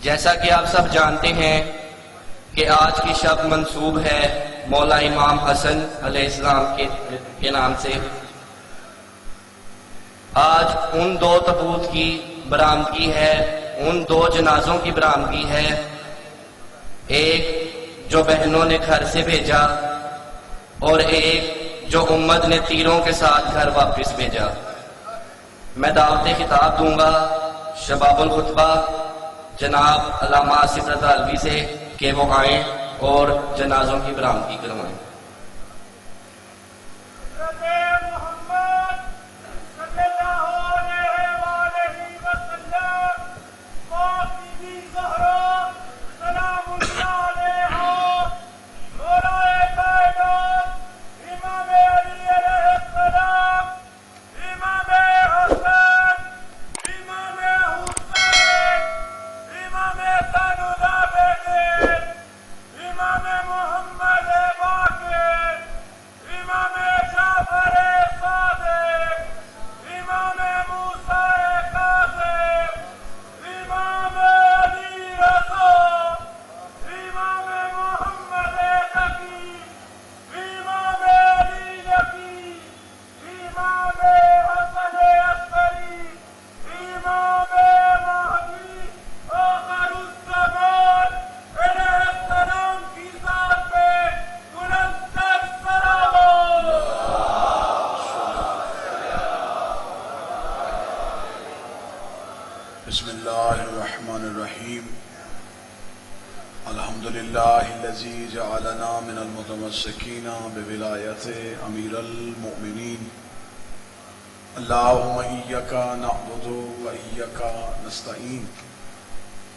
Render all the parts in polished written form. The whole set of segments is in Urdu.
جیسا کہ آپ سب جانتے ہیں کہ آج کی شب منسوب ہے مولا امام حسن علیہ السلام کے نام سے۔ آج ان دو تابوت کی برآمدگی ہے، ان دو جنازوں کی برآمدگی ہے، ایک جو بہنوں نے گھر سے بھیجا اور ایک جو امت نے تیروں کے ساتھ گھر واپس بھیجا۔ میں دعوت خطاب دوں گا شباب الخطبہ جناب علامہ آصف رضا علوی سے کہ وہ آئیں اور جنازوں کی برآمدگی کروائیں۔ بسم اللہ الرحمن الرحیم الحمدللہ الذی جعلنا من المتمسکین بولایت امیر المؤمنین اللہم ایک نعبد و ایک نستعین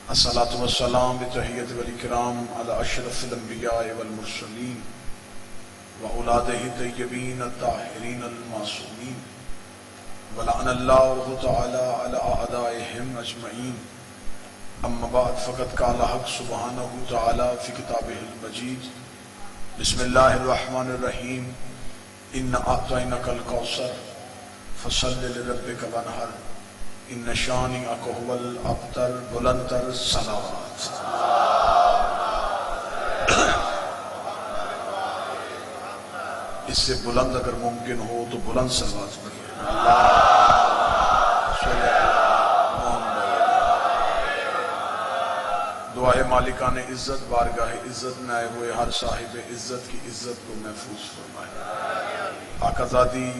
الصلاة والسلام بتحیت والاکرام علی اشرف الانبیاء والمرسلین واولادہ الطیبین الطاہرین المعصومین ولعن اللہ تعالی علی اعدائهم اجمعین اما بعد فقد قال حق سبحانہ تعالی فی کتابہ المجید بسم اللہ الرحمن الرحیم ان اعطیناک الکوثر فصل لربک وانحر ان شانئک هو الابتر بلندتر صلوات۔ اس سے بلند اگر ممکن ہو تو بلند صلوات پڑھیں۔ دعائے مالکان عزت بارگاہ عزت میں آئے ہوئے ہر صاحب عزت کی عزت کو محفوظ فرمائے۔ آقازادی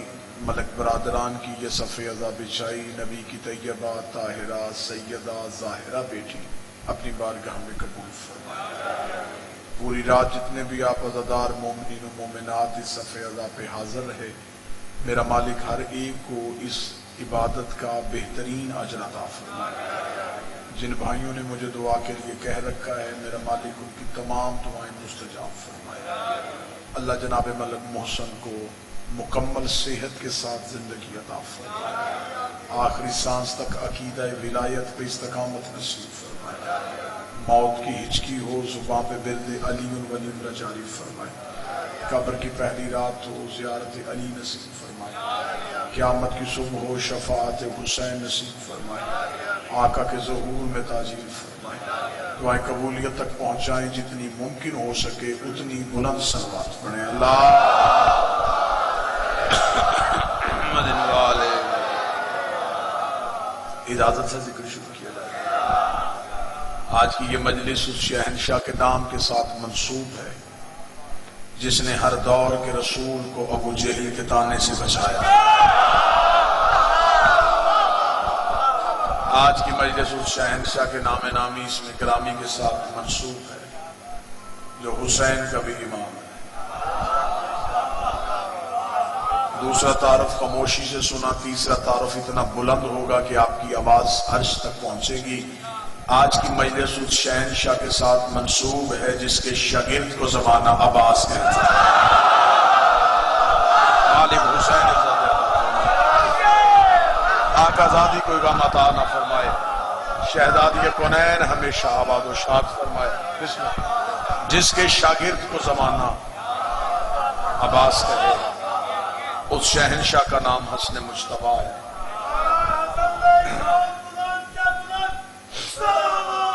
ملک برادران کی یہ صف ازا بچائی نبی کی طیبہ طاہرہ سیدہ ظاہرہ بیٹی اپنی بارگاہ میں قبول فرمائے۔ پوری رات جتنے بھی آپ عزادار مومنین و مومنات اس صف ازا پہ حاضر رہے، میرا مالک ہر ایک کو اس عبادت کا بہترین اجر عطا فرمائے۔ جن بھائیوں نے مجھے دعا کے لیے کہہ رکھا ہے، میرا مالک ان کی تمام دعائیں مستجاب فرمائے۔ اللہ جناب ملک محسن کو مکمل صحت کے ساتھ زندگی عطا فرمائے، آخری سانس تک عقیدہ ولایت پہ استقامت نصیب فرمائے، موت کی ہچکی ہو زباں پہ برد علی ولی اللہ جاری فرمائے، قبر کی پہلی رات ہو زیارت علی نصیب فرمائے، قیامت کی صبح ہو شفاعت حسین نصیب فرمائے، آقا کے ظہور میں تاجیل فرمائے، دعائیں قبولیت تک پہنچائیں، جتنی ممکن ہو سکے اتنی بلند صلوات پڑھیں۔ اللہ اجازت سے ذکر شروع کیا جائے۔ آج کی یہ مجلس اس شہنشاہ کے نام کے ساتھ منسوب ہے جس نے ہر دور کے رسول کو ابو جہل کے طعنے سے بچایا۔ آج کی مجلس اس شہنشاہ کے نام نامی اسم گرامی کے ساتھ منسوب ہے جو حسین کا بھی امام ہے۔ دوسرا تعارف خاموشی سے سنا، تیسرا تعارف اتنا بلند ہوگا کہ آپ کی آواز عرش تک پہنچے گی۔ آج کی مجلس اس شہنشاہ کے ساتھ منسوب ہے جس کے شاگرد کو زمانہ عباس کہتا ہے۔ غالب حسین آقا زادی کوئی غم عطا نہ فرمائے، شہزادی کونین ہمیشہ آباد و شاد فرمائے۔ جس کے شاگرد کو زمانہ عباس کہے، اس شہنشاہ کا نام حسن مجتبیٰ ہے۔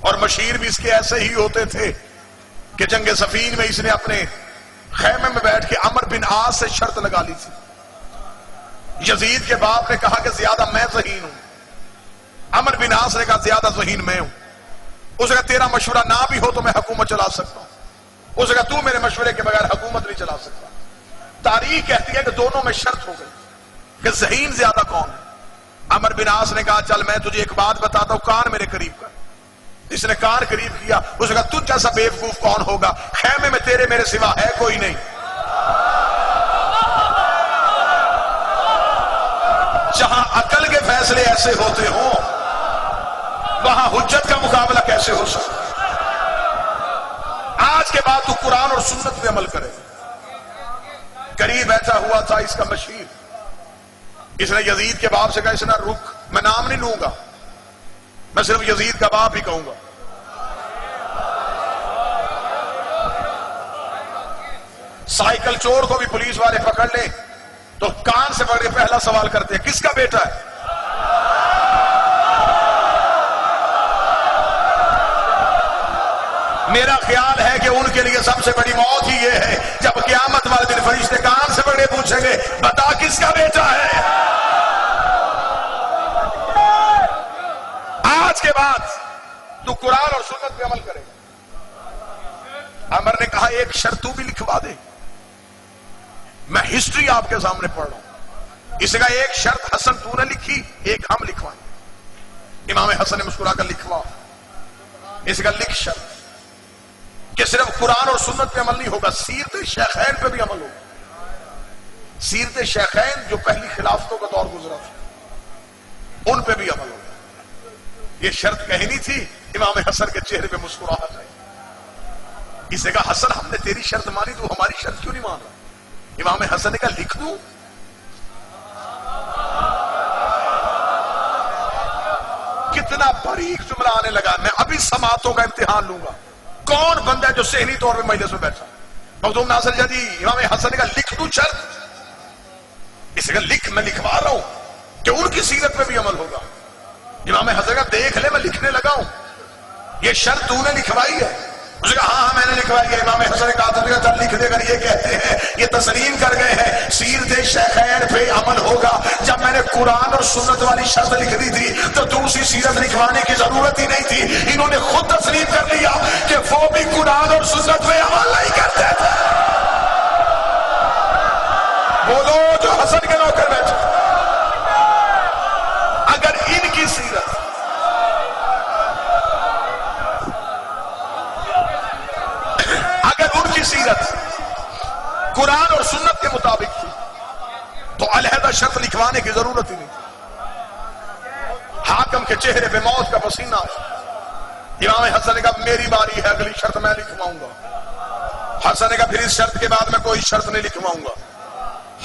اور مشیر بھی اس کے ایسے ہی ہوتے تھے کہ جنگ صفین میں اس نے اپنے خیمے میں بیٹھ کے عمر بن عاص سے شرط لگا لی تھی۔ یزید کے باپ نے کہا کہ زیادہ میں ذہین ہوں، عمر بن عاص نے کہا زیادہ ذہین میں ہوں۔ اس نے کہا تیرا مشورہ نہ بھی ہو تو میں حکومت چلا سکتا ہوں۔ اس نے کہا تو میرے مشورے کے بغیر حکومت نہیں چلا سکتا۔ تاریخ کہتی ہے کہ دونوں میں شرط ہو گئی کہ ذہین زیادہ کون ہے۔ عمر بن عاص نے کہا چل میں تجھے ایک بات بتاتا ہوں، کان میرے قریب کر۔ اس نے کان قریب کیا۔ اس نے کہا تجھ جیسا بیوقوف کون ہوگا، خیمے میں تیرے میرے سوا ہے کوئی نہیں۔ جہاں عقل کے فیصلے ایسے ہوتے ہوں وہاں حجت کا مقابلہ کیسے ہو سکتا؟ آج کے بعد تو قرآن اور سنت پہ عمل کرے۔ قریب بیٹھا ہوا تھا اس کا مشیر، اس نے یزید کے باپ سے کہا اس نے رک، میں نام نہیں لوں گا، میں صرف یزید کا باپ ہی کہوں گا۔ سائیکل چور کو بھی پولیس والے پکڑ لے تو کان سے پکڑ کے پہلا سوال کرتے ہیں کس کا بیٹا ہے؟ میرا خیال ہے کہ ان کے لیے سب سے بڑی موت ہی یہ ہے جب قیامت والے دن فرشتے کان سے پکڑے پوچھیں گے بتا کس کا بیٹا ہے؟ آج کے بعد تو قرآن اور سنت پہ عمل کرے گا۔ عمر نے کہا ایک شرط تو بھی لکھوا دے، میں ہسٹری آپ کے سامنے پڑھ رہا ہوں۔ اس کا ایک شرط حسن تو نے لکھی، ایک ہم لکھوائیں۔ امام حسن نے مسکرا کر لکھوا، اس کا لکھ شرط کہ صرف قرآن اور سنت پہ عمل نہیں ہوگا، سیرت شیخین پہ بھی عمل ہوگا۔ سیرت شیخین جو پہلی خلافتوں کا دور گزرا تھا ان پہ بھی عمل ہوگا۔ یہ شرط کہنی تھی، امام حسن کے چہرے پہ مسکراہٹ آئی۔ اس نے کہا حسن ہم نے تیری شرط مانی، تو ہماری شرط کیوں نہیں مان رہا؟ امام حسن نے کہا لکھ دوں؟ کتنا باریک جملہ آنے لگا، میں ابھی سماعتوں کا امتحان لوں گا۔ کون بندہ ہے جو ذہنی طور پہ مجلس میں بیٹھا؟ مخدوم ناصر جدی امام حسن نے کہا لکھ دوں شرط؟ اس نے کہا لکھ، میں لکھوا رہا ہوں کہ ان کی سیرت پہ بھی عمل ہوگا۔ امام حسن نے کہا دیکھ لے میں لکھنے لگا ہوں، یہ شرط تو نے لکھوائی ہے؟ اس نے کہا ہاں میں نے لکھوائی ہے۔ امام حسن نے کہا چل لکھ دے کر یہ کہتے ہیں، یہ تسلیم کر گئے ہیں سیرت شیخین پہ عمل ہوگا۔ جب میں نے قرآن اور سنت والی شرط لکھ دی تھی تو دوسری سیرت لکھوانے کی ضرورت ہی نہیں تھی۔ انہوں نے خود تسلیم کر لیا کہ وہ بھی قرآن اور سنت پہ عمل نہیں کرتے تھے۔ بولو جو حسن کے نوکر بیٹھے، اگر ان کی سیرت سیرت قرآن اور سنت کے مطابق تھی تو علیحدہ شرط لکھوانے کی ضرورت ہی نہیں تھی۔ حاکم کے چہرے پہ موت کا پسینہ آیا۔ امام حسن نے کہا میری باری ہے، اگلی شرط میں لکھواؤں گا۔ حسن نے کہا پھر اس شرط کے بعد میں کوئی شرط نہیں لکھواؤں گا۔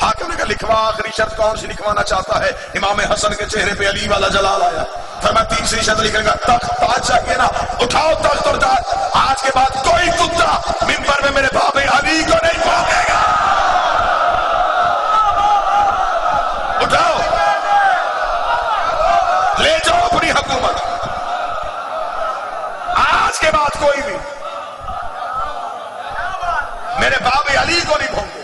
حاکم نے کہا لکھوا، آخری شرط کون سی لکھوانا چاہتا ہے؟ امام حسن کے چہرے پہ علی والا جلال آیا۔ پھر میں تیسری شرط لکھنے کا تخت تاج چاہیے نا، اٹھاؤ تخت اور تاج، آج کے بعد کوئی کتا منبر میں میرے باب علی کو نہیں پہنچے گا۔ اٹھاؤ لے جاؤ اپنی حکومت، آج کے بعد کوئی بھی میرے باب علی کو نہیں پہنچے۔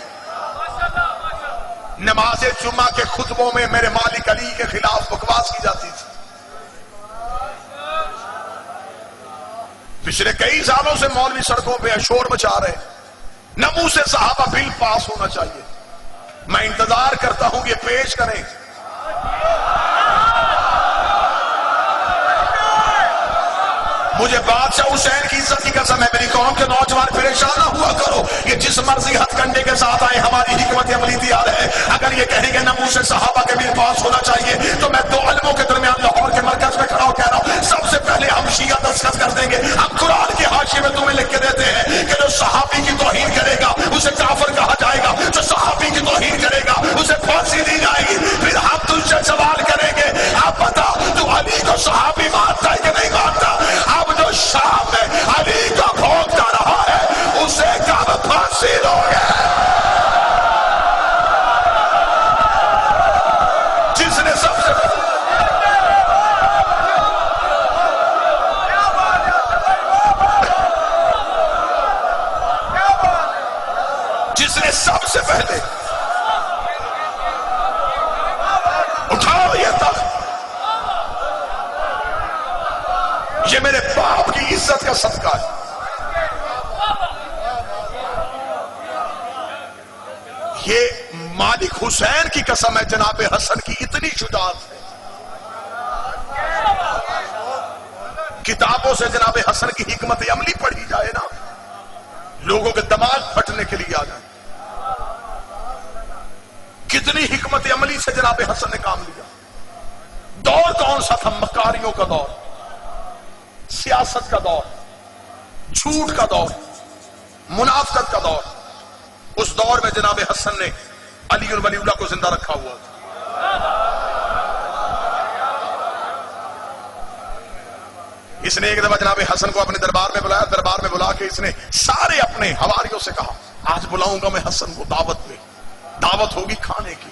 نماز جمعہ کے خطبوں میں میرے مالک علی کے خلاف بکواس کی جاتی تھی۔ پچھلے کئی سالوں سے مولوی سڑکوں پہ شور مچا رہے، ناموس صحابہ بل پاس ہونا چاہیے۔ میں انتظار کرتا ہوں یہ پیش کریں۔ مجھے بادشاہ حسین کی عزت کی قسم ہے، میری قوم کے نوجوان پریشان نہ ہوا کرو، یہ جس مرضی ہتھ کنڈے کے ساتھ آئے ہماری حکمت عملی تیار ہے۔ اگر یہ کہیں گے ناموس صحابہ کے بل پاس ہونا چاہیے تو میں دو علموں کے درمیان لاہور کے مرکز میں کھڑا ہو کہہ رہا ہوں سب سے پہلے ہم شیعہ دستخط کر دیں گے۔ ہم قرآن کے حاشیے میں تمہیں لکھ کے دیتے ہیں کہ جو صحابی کی توہین کرے گا اسے کافر کہا جائے گا، جو صحابی کی توہین کرے گا اسے پھانسی دی جائے گی۔ پھر ہم تجھ سے سوال کریں گے آپ بتا تو علی کو صحابی مانتا ہے کہ نہیں مانتا؟ اب جو شام میں علی کا بھونکتا رہا ہے اسے کب پھانسی دو گے؟ جس نے سب سے جس نے سب سے پہلے اٹھاؤ یہ تخت، یہ میرے باپ کی عزت کا صدقہ ہے. یہ مالک حسین کی قسم ہے، جناب حسن کی اتنی شجاعت ہے. کتابوں سے جناب حسن کی حکمت عملی پڑھی جائے نا، لوگوں کے دماغ پھٹنے کے لیے آ جائیں. کتنی حکمت عملی سے جناب حسن نے کام لیا. دور کون سا تھا؟ مکاریوں کا دور، سیاست کا دور، جھوٹ کا دور، منافقت کا دور. اس دور میں جناب حسن نے علی ولی اللہ کو زندہ رکھا ہوا تھا. اس نے ایک دفعہ جناب حسن کو اپنے دربار میں بلایا. دربار میں بلا کے اس نے سارے اپنے حواریوں سے کہا آج بلاؤں گا میں حسن کو دعوت پہ، دعوت ہوگی کھانے کی،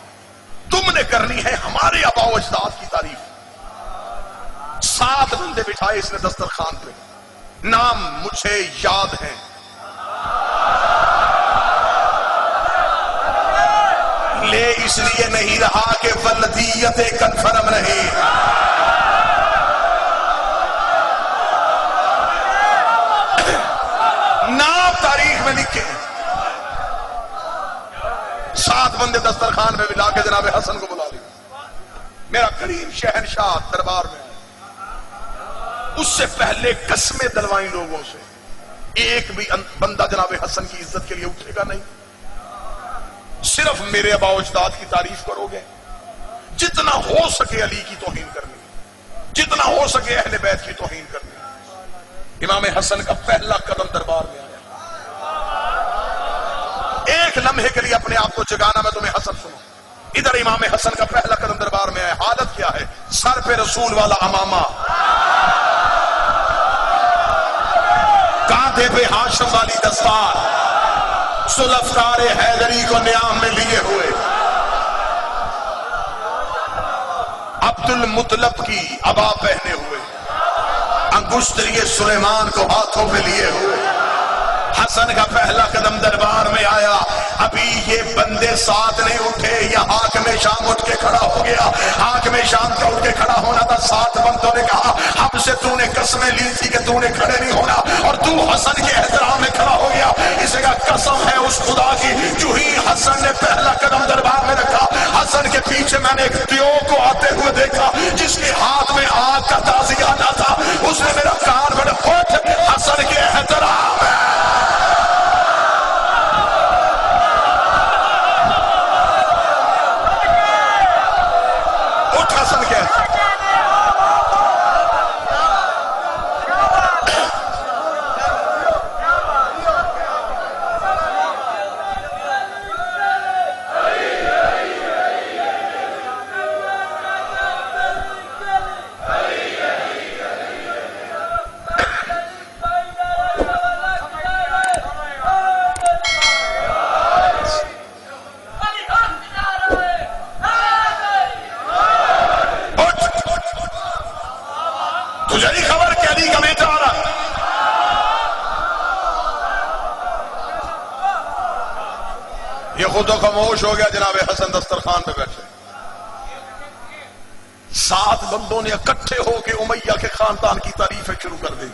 تم نے کرنی ہے ہمارے آباء و اجداد کی تعریف. 7 بندے بٹھائے اس نے دسترخوان پہ، نام مجھے یاد ہیں، لے اس لیے نہیں رہا کہ ولدیت کنفرم نہیں. نام تاریخ میں لکھے. 7 بندے دسترخوان میں ملا کے جناب حسن کو بلا لیا. میرا کریم شہنشاہ دربار میں. اس سے پہلے قسمیں دلوائیں لوگوں سے، ایک بھی بندہ جناب حسن کی عزت کے لیے اٹھے گا نہیں. صرف میرے آباء و اجداد کی تعریف کرو گے، جتنا ہو سکے علی کی توہین کرنی، جتنا ہو سکے اہل بیت کی توہین کرنی. امام حسن کا پہلا قدم دربار میں آیا. ایک لمحے کے لیے اپنے آپ کو جگانا، میں تمہیں حسن سنوں. ادھر امام حسن کا پہلا قدم دربار میں آیا. حالت کیا ہے؟ سر پہ رسول والا امامہ، کاندھے پہ ہاشم والی دستار، ذوالفقار حیدری کو نیام میں لیے ہوئے، عبد المطلب کی عبا پہنے ہوئے، انگشتری سلیمان کو ہاتھوں پہ لیے ہوئے. حسن کا پہلا قدم دربار میں آیا. ابھی یہ بندے 7 نہیں اٹھے، یہ حاکم شام اٹھ کے کھڑا ہو گیا. حاکم شام کا اٹھ کے کھڑا ہونا تھا. 7 بندوں نے کہا ہم سے تو نے قسمیں لی تھی کہ تو نے کھڑے نہیں ہونا، اور تو حسن کے احترام میں کھڑا ہو گیا. اسے کا قسم ہے اس خدا کی، جو ہی حسن نے پہلا قدم دربار میں رکھا، حسن کے پیچھے میں نے ایک دیو کو آتے ہوئے دیکھا جس کے ہاتھ میں آگ کا تازیانہ تھا. اس نے میرا کان بڑا اٹھ، حسن کے احترام ہے. حسن کیا تو خاموش ہو گیا. جناب حسن دسترخوان پہ بیٹھے. 7 بندوں نے اکٹھے ہو کے امیہ کے خاندان کی تعریفیں شروع کر دی.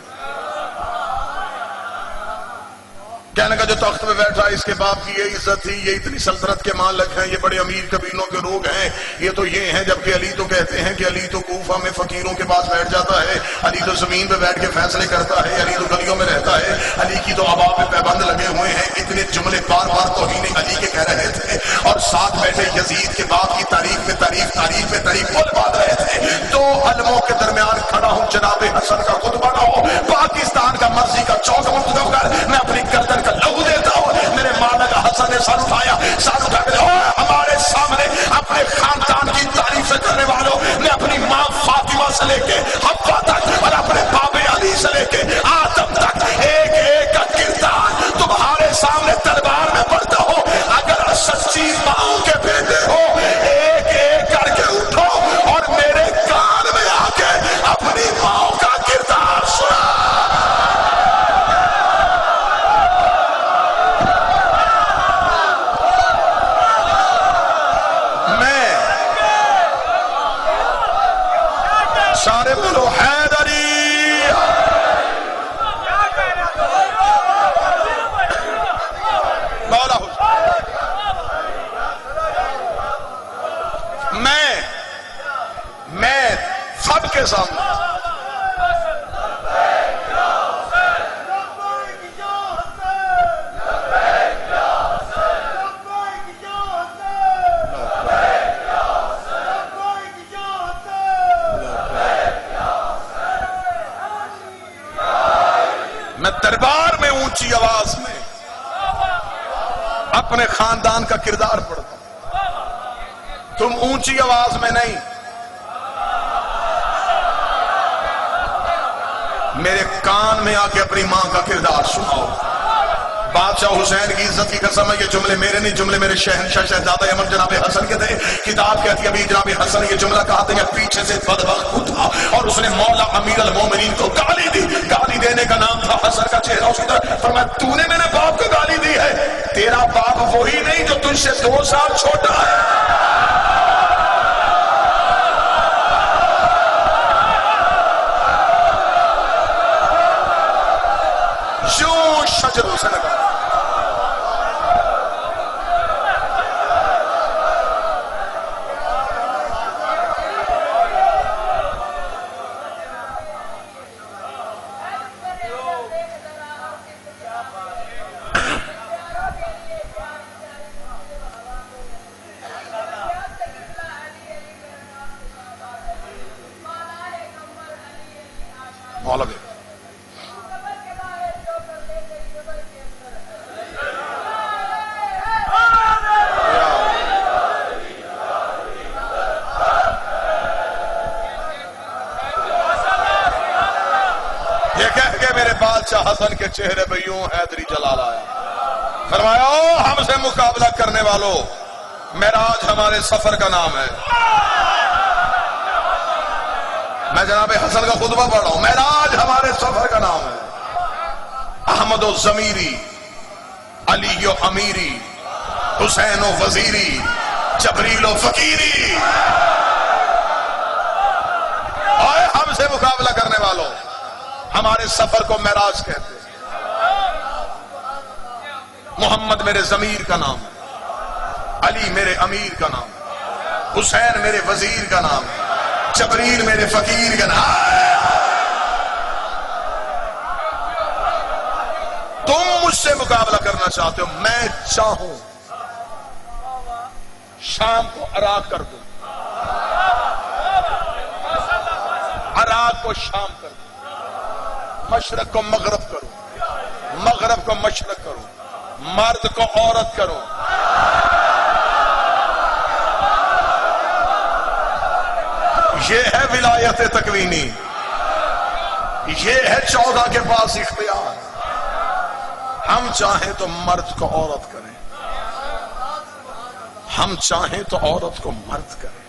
کہنے کا جو تخت پہ بیٹھا اس کے باپ کی یہ عزت تھی، یہ اتنی سلطنت کے مالک ہیں، یہ بڑے امیر قبیلوں کے لوگ ہیں، یہ تو یہ ہیں. جبکہ علی تو کہتے ہیں کہ علی تو کوفہ میں فقیروں کے پاس بیٹھ جاتا ہے، علی تو زمین پہ بیٹھ کے فیصلے کرتا ہے، علی تو گلیوں میں رہتا ہے، علی کی تو آبا پہ پابند لگے ہوئے ہیں. اتنے جملے بار بار توہین علی کے کہہ رہے تھے، اور ساتھ بیٹھے یزید کے باپ کی تعریف میں تعریف تعریف میں تعریف بول بات رہے تھے. 2 علموں کے درمیان کھڑا ہوں. جناب حسن کا خطبہ نہ ہو، پاکستان کا مرضی کا چوک منتخب کر، میں اپنی گردن کا لہو دیتا ہوں. میرے مالک حسن نے سر اٹھایا، سر اٹھا کے ہمارے سامنے اپنے خاندان کی تعریفیں کرنے والوں، میں اپنی ماں فاطمہ سے لے کے حوا تک اور اپنے باب علی سے لے کے آدم تک ایک ایک کا کردار تمہارے سامنے دربار میں پڑھتا ہو. اگر سچی ماں کے بیٹے ہو، ایک ایک کر کے اٹھو اور میرے کان میں آ کے اپنی ماں کا کردار سنا. میں دربار میں اونچی آواز میں اپنے خاندان کا کردار پڑھتا ہوں، تم اونچی آواز میں نہیں، میرے کان میں آ کے اپنی ماں کا کردار سناؤ۔ بادشاہ حسین کی عزت کی قسم ہے، یہ جملے میرے نہیں، جملے میرے شہنشاہ شہزادہ یمن جناب حسن کے تھے۔ کتاب کہتی ہے ابھی جناب حسن یہ جملہ کہا تھا، میں پیچھے سے بدبخت اٹھا اور اس نے مولا امیر المومنین کو گالی دی۔ گالی دینے کا نام تھا حسن کا چہرہ اس کی طرف فرمایا تو نے میرے باپ کو گالی دی ہے، تیرا باپ وہی نہیں جو تجھ سے 2 سال چھوٹا ہے۔ یوں شجر سے لگا مولا بے بادشاہ حسن کے چہرے پہ یوں حیدری جلال آیا، فرمایا او ہم سے مقابلہ کرنے والوں، معراج ہمارے سفر کا نام ہے۔ میں جناب حسن کا خطبہ پڑھ رہا ہوں، معراج ہمارے سفر کا نام ہے۔ احمد و ضمیری، علی و امیری، حسین و وزیری، جبریل و فقیری، آئے ہم سے مقابلہ کرنے والوں، ہمارے سفر کو معراج کہتے ہیں۔ محمد میرے ضمیر کا نام ہے، علی میرے امیر کا نام ہے، حسین میرے وزیر کا نام ہے، جبریل میرے فقیر کا نام ہے۔ تم مجھ سے مقابلہ کرنا چاہتے ہو، میں چاہوں شام کو عراق کر دوں، عراق کو شام کر دوں، مشرق کو مغرب کروں، مغرب کو مشرق کروں، مرد کو عورت کروں، یہ ہے ولایت تکوینی، یہ ہے 14 کے پاس اختیار۔ ہم چاہیں تو مرد کو عورت کریں، ہم چاہیں تو عورت کو مرد کریں۔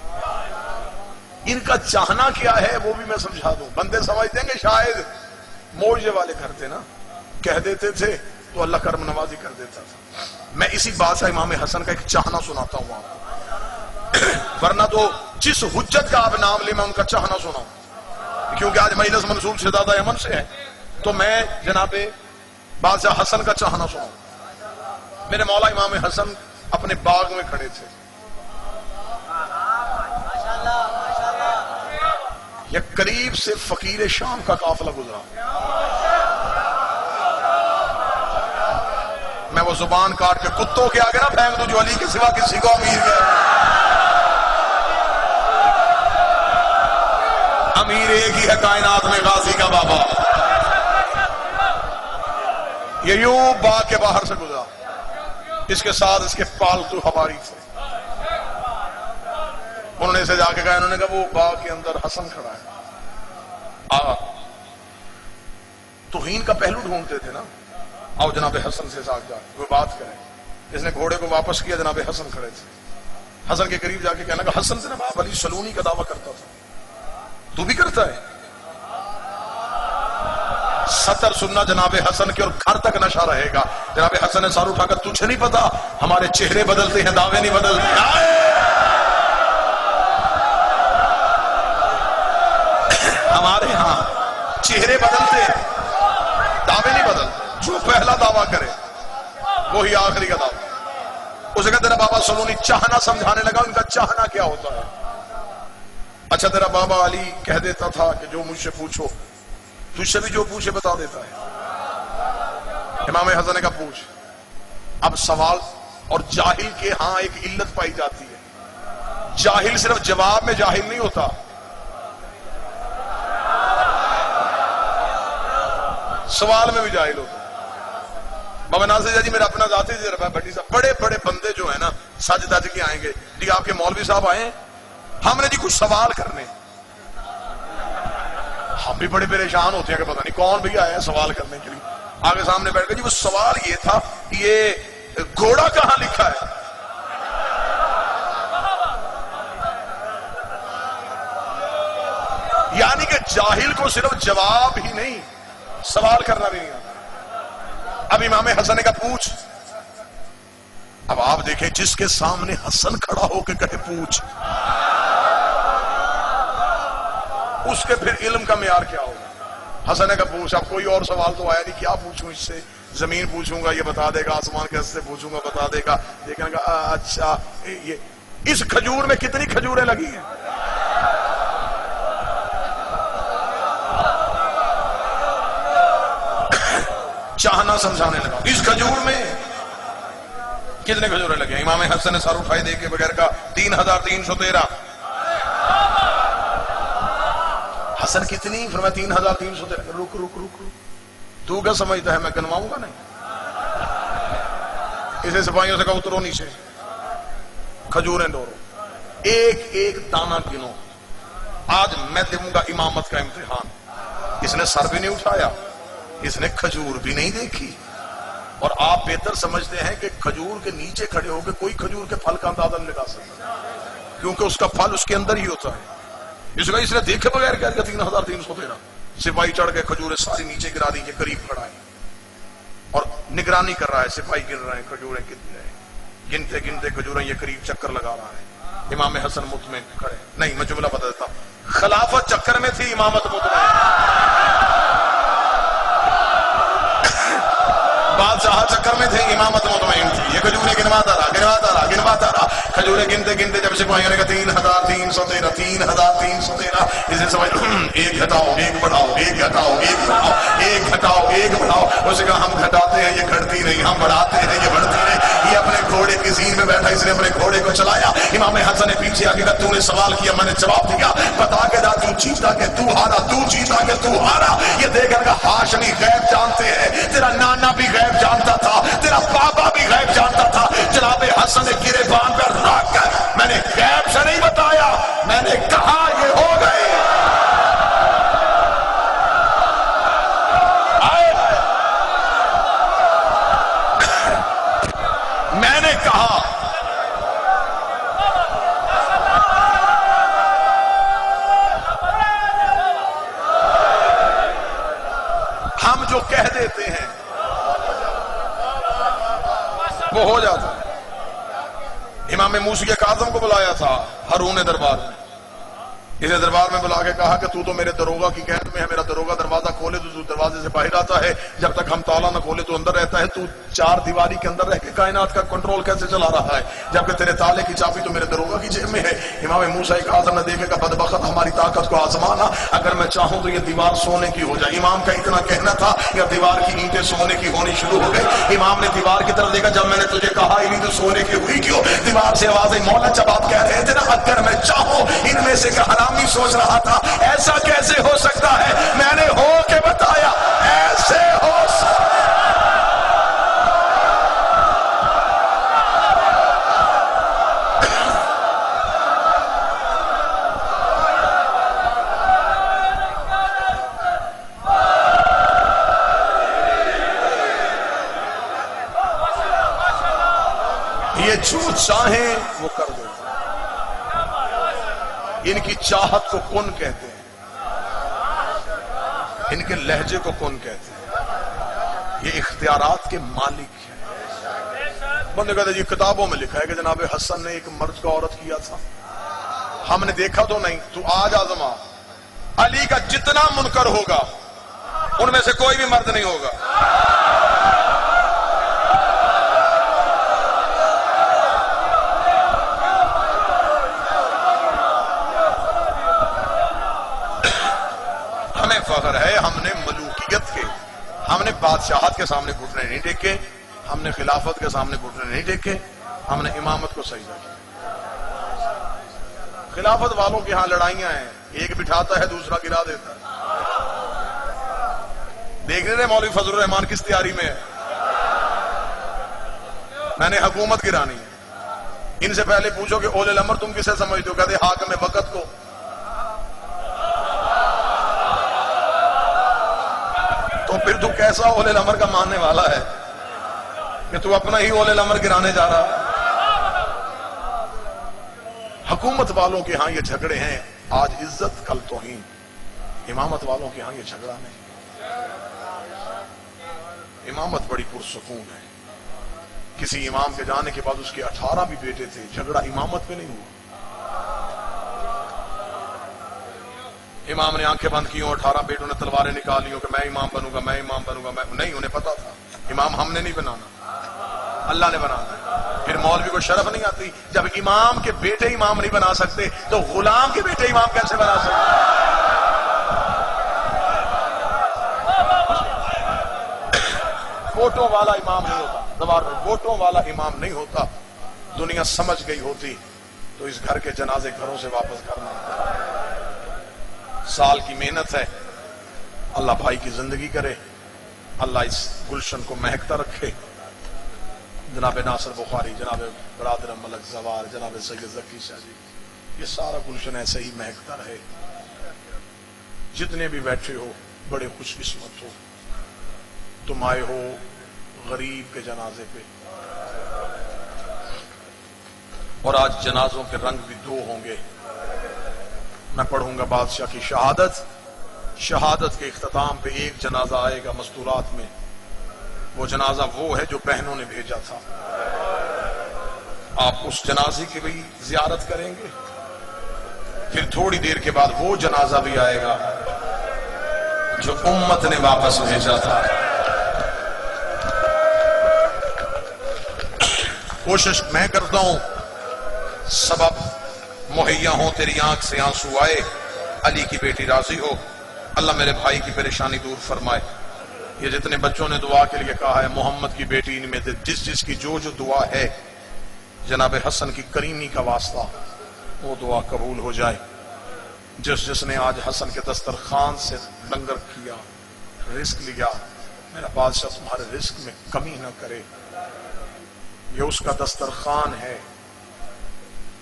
ان کا چاہنا کیا ہے وہ بھی میں سمجھا دوں۔ بندے سمجھتے ہیں کہ شاید موجے والے کرتے نا، کہہ دیتے تھے تو اللہ کرم نوازی کر دیتا تھا۔ میں اسی بات سے امام حسن کا ایک چاہنا سناتا ہوں آپ کو، ورنہ تو جس حجت کا آپ نام لیں میں ان کا چاہنا سناؤں، کیونکہ آج مجلس منصور شہزادہ یمن سے ہے تو میں جناب بادشاہ حسن کا چاہنا سناؤں۔ میرے مولا امام حسن اپنے باغ میں کھڑے تھے، یہ قریب سے فقیر شام کا قافلہ گزرا، میں وہ زبان کاٹ کے کتوں کے آگے نہ پھینک دوں جو علی کے سوا کسی کو امیر ہے۔ امیر ایک ہی ہے کائنات میں، غازی کا بابا۔ یہ یوں باغ کے باہر سے گزرا، اس کے ساتھ اس کے پالتو ہواری تھے۔ انہوں نے اسے جا کے کہا، انہوں نے کہا وہ باغ کے اندر حسن کھڑا ہے، آ توہین کا پہلو ڈھونڈتے تھے نا، آؤ جناب حسن سے ساتھ جا وہ بات کریں۔ اس نے گھوڑے کو واپس کیا، جناب حسن کھڑے تھے، حسن کے قریب جا کے کہنا کہ حسن سے نواب علی سلونی کا دعویٰ کرتا تھا، تو بھی کرتا ہے؟ سطر سننا جناب حسن کی اور گھر تک نشہ رہے گا۔ جناب حسن نے سار اٹھا کر، تجھے نہیں پتا ہمارے چہرے بدلتے ہیں، دعوے نہیں بدلتے۔ ہمارے ہاں چہرے بدلتے ہیں، دعوے نہیں بدلتے۔ جو پہلا دعویٰ کرے وہی آخری کا دعویٰ۔ اسے کہا تیرا بابا سلونی چاہنا سمجھانے لگا، ان کا چاہنا کیا ہوتا ہے؟ اچھا تیرا بابا علی کہہ دیتا تھا کہ جو مجھ سے پوچھو، تجھ سے بھی جو پوچھے بتا دیتا ہے۔ امام حسن نے کہا پوچھ۔ اب سوال، اور جاہل کے ہاں ایک علت پائی جاتی ہے، جاہل صرف جواب میں جاہل نہیں ہوتا، سوال میں بھی جاہل ہوتا ہے. بابا ناصر جی میرا اپنا ذاتی تجربہ ہے بھٹی صاحب, بڑے بڑے بندے جو ہیں نا سج دج کے آئیں گے, جی آپ کے مولوی صاحب آئے ہیں, ہم نے جی کچھ سوال کرنے, ہم بھی بڑے پریشان ہوتے ہیں کہ پتہ نہیں کون بھی آیا ہے سوال کرنے کے لیے. آگے سامنے بیٹھ کے جی وہ سوال یہ تھا, یہ گھوڑا کہاں لکھا ہے؟ یعنی کہ جاہل کو صرف جواب ہی نہیں سوال کرنا بھی نہیں آتا. اب امام حسن کا پوچھ, اب آپ دیکھیں جس کے سامنے حسن کھڑا ہو کے کہے پوچھ, اس کے پھر علم کا معیار کیا ہوگا. حسن کا پوچھ, اب کوئی اور سوال تو آیا نہیں, کیا پوچھوں اس سے؟ زمین پوچھوں گا یہ بتا دے گا, آسمان کے حصے پوچھوں گا بتا دے گا. دیکھیں گا اچھا یہ اس کھجور میں کتنی کھجوریں لگی ہیں؟ چاہنا سمجھانے لگا, اس کھجور میں کتنے کھجوریں لگے ہیں؟ امام حسن نے سر اٹھائے دے کے بغیر کا 3313. حسن کتنی؟ فرمایا 3313. رک رک رک رک, تو کیا سمجھتا ہے میں گنواؤں گا؟ نہیں. اسے سپاہیوں سے کہا اترو نیچے, کھجوریں ڈورو, ایک ایک دانہ گنو, آج میں دوں گا امامت کا امتحان. اس نے سر بھی نہیں اٹھایا, اس نے کھجور بھی نہیں دیکھی, اور آپ بہتر سمجھتے ہیں کہ کھجور کے نیچے کھڑے ہو کے کوئی کھجور کے پھل کا اندازہ نہیں لگا سکتا, کیونکہ اس کا پھل اس کے اندر ہی ہوتا ہے. اس نے دیکھے بغیر کہہ دیا 3313. سپاہی چڑھ کے کھجوریں ساری نیچے گرا دی, یہ قریب کھڑا ہے اور نگرانی کر رہا ہے. سپاہی گر رہے ہیں, کھجوریں کتنی ہیں, گنتے گنتے کھجوریں یہ قریب چکر لگا رہا ہے. امام حسن مطمئن کھڑے, نہیں میں جملہ بتا دیتا ہوں, خلافت چکر میں تھی, امامت مطمئن. بادشاہ چکر میں تھے, امامت مطمئن تھی. یہ کھجوریں گنواتا رہا گنواتا رہا گنواتا رہا, کھجوریں گنتے گنتے جب سپاہیوں نے کہا 3313 3313, اسے سمجھ ایک گھٹاؤ ایک بڑھاؤ, ایک گھٹاؤ ایک بڑھاؤ, ایک گھٹاؤ ایک بڑھاؤ. اسے کہا ہم گھٹاتے ہیں یہ گھٹتی نہیں, ہم بڑھاتے ہیں یہ بڑھتی نہیں. یہ اپنے گھوڑے کی زین میں بیٹھا, اس نے اپنے گھوڑے کو چلایا. امام حسن نے پیچھے آ کے کہا تو نے سوال کیا, میں نے جواب دیا, بتا کے دا تو جیتا کہ تو ہارا, تو جیتا کہ تو ہارا. یہ دیکھ کر کہا ہاشمی غیب جانتے ہیں, تیرا نانا بھی غیب جانتا تھا, تیرا بابا بھی غیب جانتا تھا. جناب حسن نے گریبان پر رکھ کر, میں نے غیب سے نہیں بتایا, میں نے کہا یہ ہو گئے. میں نے کہا ہم جو کہہ دیتے ہیں وہ ہو جاتا ہے. امام موسی کاظم کو بلایا تھا ہارون دربار میں, اسے دربار میں بلا کے کہا کہ تو میرے دروگا کی قید میں ہے, میرا دروگا دروازہ کھولے تو دروازے سے باہر آتا ہے, جب تک ہم تالا نہ کھولے تو اندر رہتا ہے. تو چار دیواری کے اندر رہ کے کائنات کا کنٹرول کیسے چلا رہا ہے, جبکہ تیرے تالے کی چابی تو میرے دروگا کی جیب میں ہے. امام موسیٰ کاظم نے دیکھے کہ بدبخت ہماری طاقت کو آزمانا, اگر میں چاہوں تو یہ دیوار سونے کی ہو جائے. امام کا اتنا کہنا تھا کہ دیوار کی اینٹیں سونے کی ہونی شروع ہو گئی. امام نے دیوار کی طرف دیکھا, جب میں نے تجھے کہا ہی نہیں تو سونے کی ہوئی کیوں؟ دیوار سے آواز آئی, مولا جب آپ کہہ رہے تھے نا اگر میں چاہوں, ان میں سے کہ حرامی سوچ رہا تھا ایسا کیسے ہو سکتا ہے, میں نے ہو کے بتایا ایسے ہو سکتا. یہ جو چاہیں وہ کر دیں, ان کی چاہت کو کن کہتے ہیں, ان کے لہجے کو کن کہتے ہیں, یہ اختیارات کے مالک ہیں. بندے کہتے ہیں جی کتابوں میں لکھا ہے کہ جناب حسن نے ایک مرد کا عورت کیا تھا, ہم نے دیکھا تو نہیں. تو آج آزما, علی کا جتنا منکر ہوگا ان میں سے کوئی بھی مرد نہیں ہوگا. ہمیں فخر ہے, ہم نے ملوکیت کے, ہم نے بادشاہت کے سامنے گھٹنے نہیں ٹیکے, ہم نے خلافت کے سامنے گھٹنے نہیں ٹیکے, ہم نے امامت کو سجدہ کیا. خلافت والوں کے ہاں لڑائیاں ہیں, ایک بٹھاتا ہے دوسرا گرا دیتا ہے. دیکھ رہے مولوی فضل الرحمان کس تیاری میں ہے؟ میں نے حکومت گرانی ہے. ان سے پہلے پوچھو کہ اولے الامر تم کسے سمجھتے ہو؟ کہتے حاکم وقت کو. تو پھر تو کیسا اولے الامر کا ماننے والا ہے کہ تو اپنا ہی اولے الامر گرانے جا رہا ہے؟ حکومت والوں کے ہاں یہ جھگڑے ہیں آج عزت کل توہین. امامت والوں کے ہاں یہ جھگڑا نہیں. امامت بڑی پرسکون ہے. کسی امام کے جانے کے بعد اس کے 18 بھی بیٹے تھے. جھگڑا امامت پہ نہیں ہوا. امام نے آنکھیں بند کی 18 بیٹوں نے تلواریں نکالی کہ میں امام بنوں گا میں امام بنوں گا. میں نہیں، انہیں پتا تھا امام ہم نے نہیں بنانا، اللہ نے بنانا ہے. پھر مولوی کو شرف نہیں آتی جب امام کے بیٹے امام نہیں بنا سکتے تو غلام کے بیٹے امام کیسے بنا سکتے؟ ووٹوں والا امام نہیں ہوتا. زبان میں ووٹوں والا امام نہیں ہوتا. دنیا سمجھ گئی ہوتی تو اس گھر کے جنازے گھروں سے واپس کرنا. سال کی محنت ہے. اللہ بھائی کی زندگی کرے، اللہ اس گلشن کو مہکتا رکھے. جناب ناصر بخاری، جناب برادر ملک زوار، جناب سید ذکی شاہ جی، یہ سارا گلشن ایسے ہی مہکتا رہے. جتنے بھی بیٹھے ہو بڑے خوش قسمت ہو. تم آئے ہو غریب کے جنازے پہ، اور آج جنازوں کے رنگ بھی دو ہوں گے. میں پڑھوں گا بادشاہ کی شہادت کے اختتام پہ ایک جنازہ آئے گا مستورات میں. وہ جنازہ وہ ہے جو بہنوں نے بھیجا تھا. آپ اس جنازے کی بھی زیارت کریں گے. پھر تھوڑی دیر کے بعد وہ جنازہ بھی آئے گا جو امت نے واپس بھیجا تھا. کوشش میں کرتا ہوں سبب مہیا ہوں، تیری آنکھ سے آنسو آئے، علی کی بیٹی راضی ہو. اللہ میرے بھائی کی پریشانی دور فرمائے. یہ جتنے بچوں نے دعا کے لیے کہا ہے، محمد کی بیٹی ان میں جس کی جو دعا ہے، جناب حسن کی کریمی کا واسطہ، وہ دعا قبول ہو جائے. جس نے آج حسن کے دسترخوان سے لنگر کیا، رزق لیا، میرا بادشاہ تمہارے رزق میں کمی نہ کرے. یہ اس کا دسترخوان ہے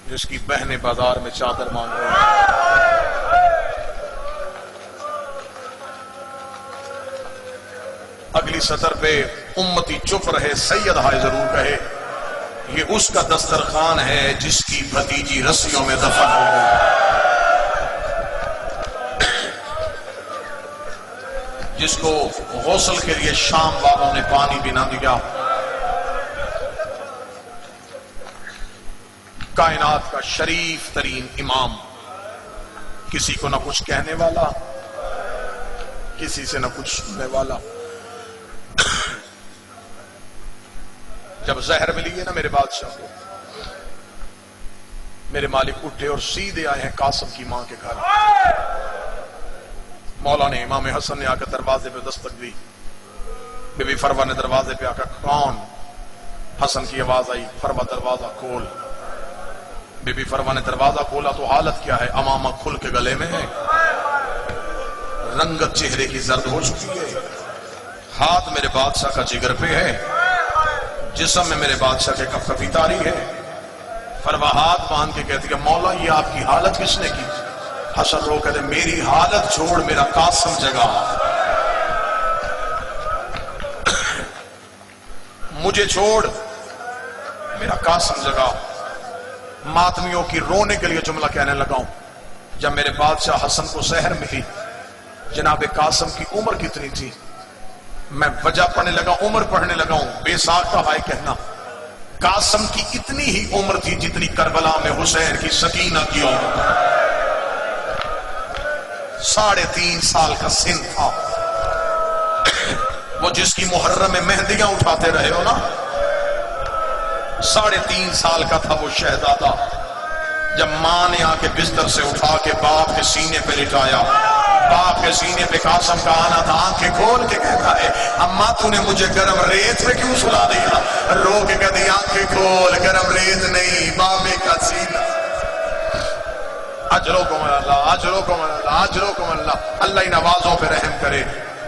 جس کی بہنیں بازار میں چادر مانگ رہی ہیں. اگلی سطر پہ امتی چپ رہے سید ہائے ضرور کہے. یہ اس کا دسترخوان ہے جس کی بھتیجی رسیوں میں دفن ہو گئی، جس کو غسل کے لیے شام والوں نے پانی بھی نہ دیا. کائنات کا شریف ترین امام، کسی کو نہ کچھ کہنے والا، کسی سے نہ کچھ سننے والا. جب زہر ملی ہے نا میرے بادشاہ کو، میرے مالک اٹھے اور سیدھے آئے ہیں قاسم کی ماں کے گھر. مولا نے امام حسن نے آ کر دروازے پہ دستک دی. بی بی فروا نے دروازے پہ آ کر کون؟ حسن کی آواز آئی، فروا دروازہ کھول. بی بی فروا نے دروازہ کھولا تو حالت کیا ہے؟ امامہ کھل کے گلے میں ہے، رنگت چہرے کی زرد ہو چکی ہے، ہاتھ میرے بادشاہ کا جگر پہ ہے، جسم میں میرے بادشاہ کے کفکفی تاری ہے. فروا ہاتھ باندھ کے کہتی ہے، مولا یہ آپ کی حالت کس نے کی؟ حسن رو کہتے میری حالت چھوڑ، میرا قاسم جگہ، مجھے چھوڑ، میرا قاسم جگہ. ماتمیوں کی رونے کے لیے جملہ کہنے لگا ہوں. جب میرے بادشاہ حسن کو زہر ملی، جناب قاسم کی عمر کتنی تھی؟ میں وجہ پڑھنے لگا، عمر پڑھنے لگا ہوں. بے ساختہ بھائی کہنا، قاسم کی اتنی ہی عمر تھی جتنی کربلا میں حسین کی سکینہ کی عمر. 3.5 سال کا سن تھا. وہ جس کی محرم میں مہندیاں اٹھاتے رہے ہو نا، 3.5 سال کا تھا وہ شہزادہ. جب ماں نے آ کے بستر سے اٹھا کے باپ کے سینے پہ لٹایا، باپ کے سینے پہ قاسم کا آنا تھا، آنکھیں کھول کے کہتا ہے، اماں تو نے مجھے گرم ریت میں کیوں سلا دیا؟ رو کے کہتی آنکھیں کھول، گرم ریت نہیں، بابے کا سینہ. اجرکم اللہ، اجرکم اللہ، اجرکم اللہ. اللہ ان آوازوں پہ رحم کرے.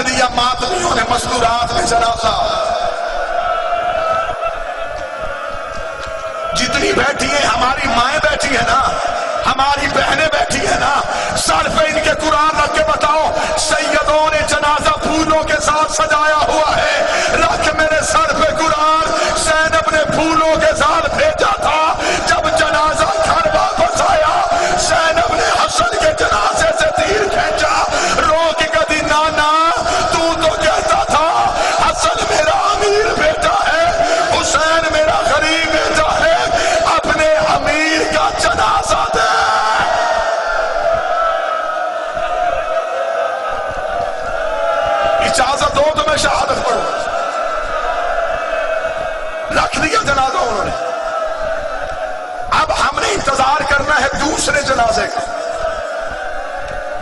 رکھ دیا ماتمیوں نے مستورات میں جنازہ. جتنی بیٹھی ہیں ہماری مائیں بیٹھی ہیں نا, ہماری بہنیں بیٹھی ہیں نا, سر پہ ان کے قرآن رکھ کے بتاؤ سیدوں نے جنازہ پھولوں کے ساتھ سجایا ہوا ہے. رکھ میرے سر پہ قرآن, زینب نے پھولوں کے ساتھ بھیجا تھا. جب جنازہ گھر واپس آیا زینب نے حسن کے جنازے سے تیر کھینچا, رو کے کہتی نانا تو کہتا تھا حسن میرا امیر بیٹا ہے, حسین میرا غریب بیٹا ہے, اپنے امیر کا جنازہ دے. اجازت ہو تو میں شہادت پڑھوں. رکھ دیا جنازہ انہوں نے. اب ہم نے انتظار کرنا ہے دوسرے جنازے کا.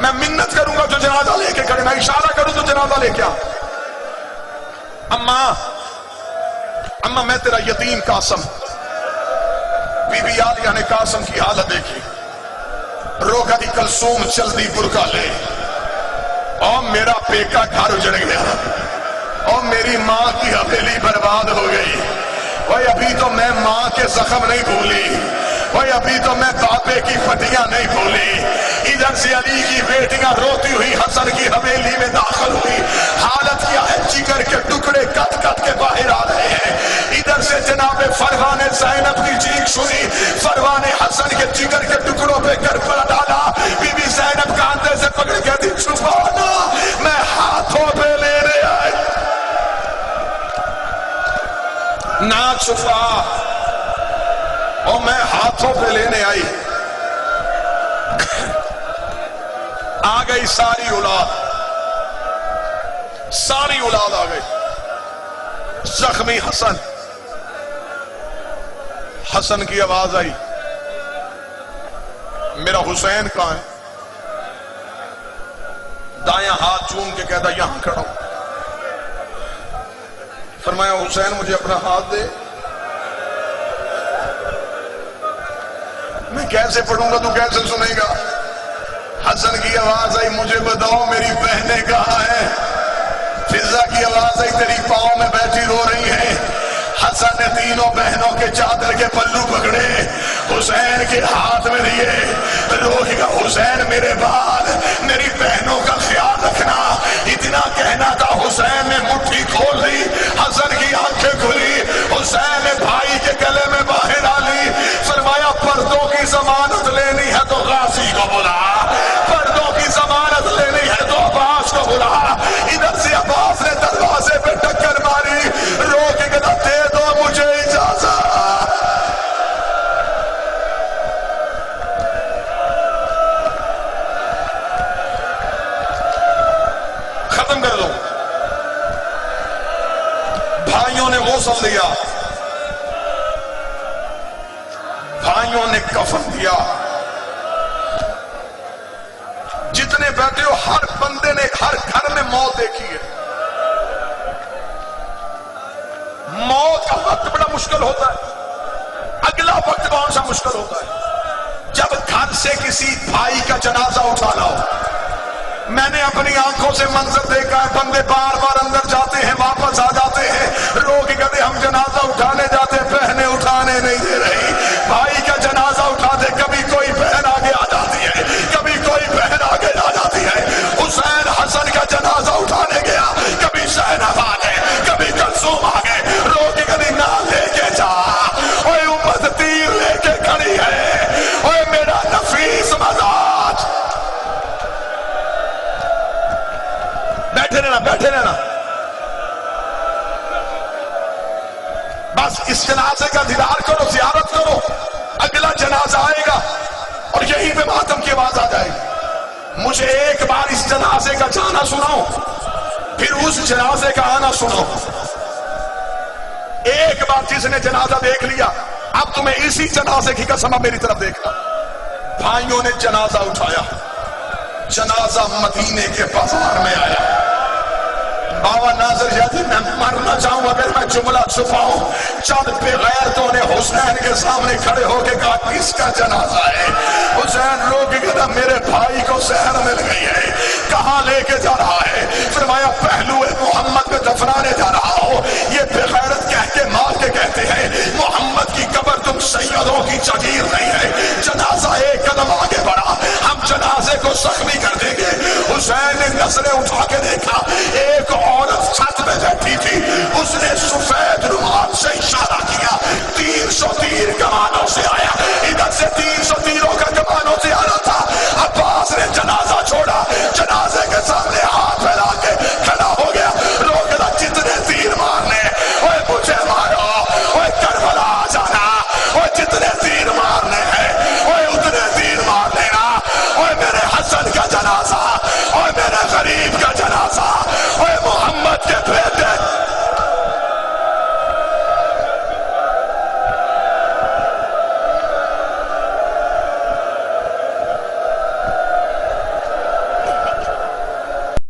میں منت کروں گا جو جنازہ لے کے کھڑے, میں اشارہ کروں تو جنازہ لے کے آ. اماں میں تیرا یتیم قاسم. بی بی عالیہ نے قاسم کی حالت دیکھی, روکا دی کلثوم جلدی برقع لے, اور میرا پیکا گھر اجڑ گیا, اور میری ماں کی حویلی برباد ہو گئی. وہ ابھی تو میں ماں کے زخم نہیں بھولی, وہ ابھی تو میں بابے کی پٹیاں نہیں بھولی. ادھر سے علی کی بیٹیاں روتی ہوئی حسن کی حویلی میں داخل ہوئی. حالت کیا ہے, جگر کے ٹکڑے کٹ کٹ کے باہر آ رہے ہیں. ادھر سے جناب فروا نے زینب کی چیخ سنی, فروا نے حسن کے جگر کے ٹکڑوں پہ گر پر ڈالا. بی بی زینب کاندھے سے پکڑ کے دی چھپانا, میں ہاتھوں پہ لینے آئی. نہ چھپا, اور میں ہاتھوں پہ لینے آئی. آ گئی ساری اولاد, ساری اولاد آ گئی. زخمی حسن, حسن کی آواز آئی, میرا حسین کہاں ہے؟ دایاں ہاتھ چوم کے کہتا یہاں کھڑا ہوں. فرمایا حسین مجھے اپنا ہاتھ دے. میں کیسے پڑھوں گا, تو کیسے سنے گا؟ حسن کی آواز آئی, مجھے بتاؤ میری بہنیں کہاں ہیں؟ فضا کی آواز آئی, تیری پاؤں میں بیٹھی رو رہی ہیں. حسن نے تینوں بہنوں کے چادر کے پلو پکڑے, حسین کے ہاتھ میں دیے, روک گا حسین میرے بعد میری بہنوں کا خیال رکھنا. اتنا کہنا تھا, حسین نے مٹھی کھول دی, حسن کی آنکھیں کھلی, حسین نے بھائی کے گلے میں باہر ڈالی. فرمایا پردوں کی ضمانت لینی ہے تو غازی کو بلا, پردوں کی ضمانت لینی ہے تو عباس کو بلا. ادھر سے عباس نے دروازے پہ ٹکر ماری, رو کے کہا دے دو مجھے اجازت. ختم کر دو. بھائیوں نے غسل دیا, بھائیوں نے کفن دیا. جتنے بیٹھے ہو ہر بندے نے ہر گھر میں موت دیکھی ہے. موت کا وقت بڑا مشکل ہوتا ہے. اگلا وقت کون سا مشکل ہوتا ہے؟ جب گھر سے کسی بھائی کا جنازہ اٹھانا ہو. میں نے اپنی آنکھوں سے منظر دیکھا ہے, بندے بار بار اندر جاتے ہیں واپس آ جاتے ہیں, رو کے کہتے ہم جنازہ اٹھانے جاتے, بہنیں اٹھانے نہیں دے رہی. بھائی کا جنازہ اٹھاتے, کبھی کوئی بہن آگے آ جاتی ہے, کبھی کوئی بہن آگے آ جاتی ہے. حسین حسن کا جنازہ اٹھانے گیا, کبھی زینب آ گئے, کبھی کلثوم آ گئے, رو کے کبھی نہ لے کے جا. اوے امت تیر لے کے کھڑی ہے, اوے میرا نفیس مزاج. بیٹھے رہنا, بیٹھے رہنا. بس اس جنازے کا دیدار کرو, زیارت کرو. اگلا جنازہ آئے گا اور یہیں پہ ماتم کی آواز آ جائے گی. مجھے ایک بار اس جنازے کا جانا سناؤ, پھر اس جنازے کا آنا سنو. ایک بار جس نے جنازہ دیکھ لیا, اب تمہیں اسی جنازے کی قسم میری طرف دیکھنا. بھائیوں نے جنازہ اٹھایا, جنازہ مدینے کے بازار میں آیا. بابا ناظر یادی میں مر نہ جاؤں اگر میں جملہ چھپاؤں. چند پہ غیرتوں نے حسین کے سامنے کھڑے ہو کے کہا کس کا جنازہ ہے؟ حسین رو کے کہا میرے بھائی کو زہر مل گئی ہے. کہاں لے کے جا رہا ہے؟ فرمایا پہلو محمد میں دفنانے جا رہا ہو. یہ بغیرت کہہ کے مار کے کہتے ہیں محمد کی قبر تم سیدوں کی جگیر نہیں ہے. جنازہ ایک قدم آگے بڑھا, ہم جنازے کو زخمی کر دیں گے. حسین نے نظریں اٹھا کے دیکھا, ایک